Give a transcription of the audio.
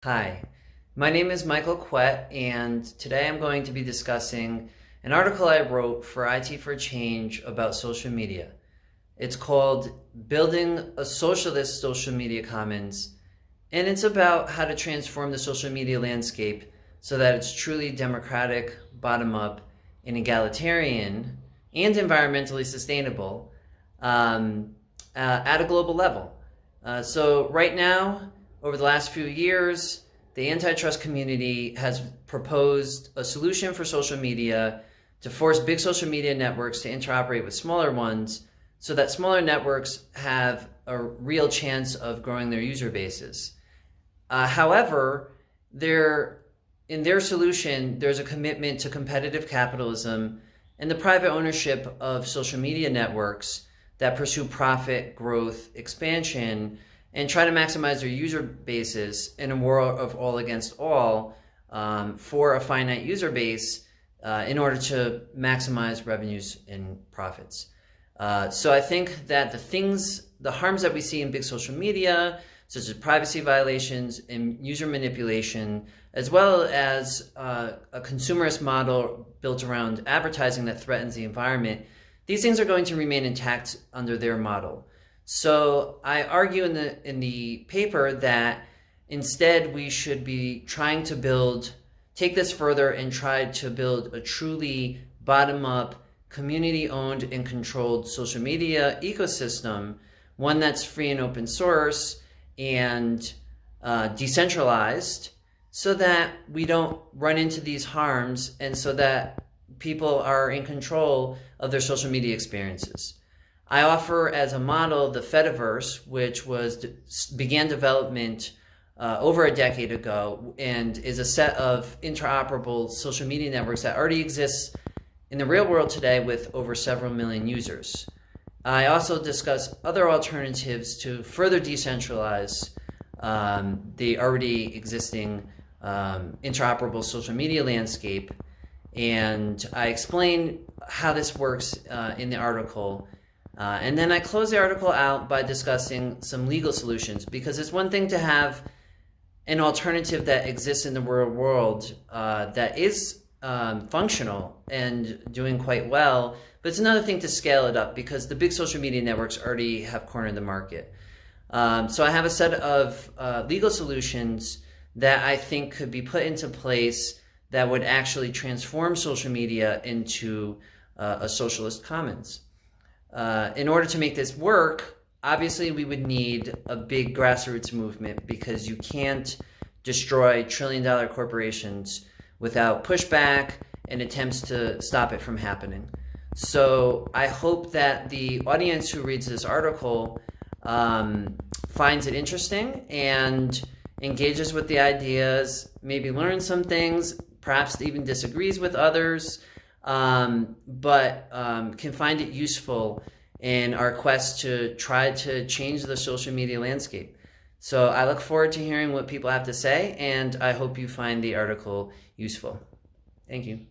Hi, my name is Michael Kwet, and today I'm going to be discussing an article I wrote for IT for Change about social media. It's called Building a Socialist Social Media Commons, and it's about how to transform the social media landscape so that it's truly democratic, bottom-up, and egalitarian, and environmentally sustainable at a global level. So right now, over the last few years, the antitrust community has proposed a solution for social media to force big social media networks to interoperate with smaller ones so that smaller networks have a real chance of growing their user bases. However, in their solution, there's a commitment to competitive capitalism and the private ownership of social media networks that pursue profit, growth, expansion, and try to maximize their user bases in a war of all against all for a finite user base in order to maximize revenues and profits. So I think that the harms that we see in big social media, such as privacy violations and user manipulation, as well as a consumerist model built around advertising that threatens the environment, these things are going to remain intact under their model. So I argue in the paper that instead we should be trying to take this further and try to build a truly bottom-up, community-owned and controlled social media ecosystem, one that's free and open source and decentralized, so that we don't run into these harms and so that people are in control of their social media experiences. I offer as a model the Fediverse, which began development over a decade ago and is a set of interoperable social media networks that already exists in the real world today with over several million users. I also discuss other alternatives to further decentralize the already existing interoperable social media landscape, and I explain how this works in the article. And then I close the article out by discussing some legal solutions, because it's one thing to have an alternative that exists in the real world that is functional and doing quite well, but it's another thing to scale it up because the big social media networks already have cornered the market. So I have a set of legal solutions that I think could be put into place that would actually transform social media into a socialist commons. In order to make this work, obviously we would need a big grassroots movement, because you can't destroy trillion-dollar corporations without pushback and attempts to stop it from happening. So I hope that the audience who reads this article finds it interesting and engages with the ideas, maybe learns some things, perhaps even disagrees with others, but can find it useful in our quest to try to change the social media landscape. So I look forward to hearing what people have to say, and I hope you find the article useful. Thank you.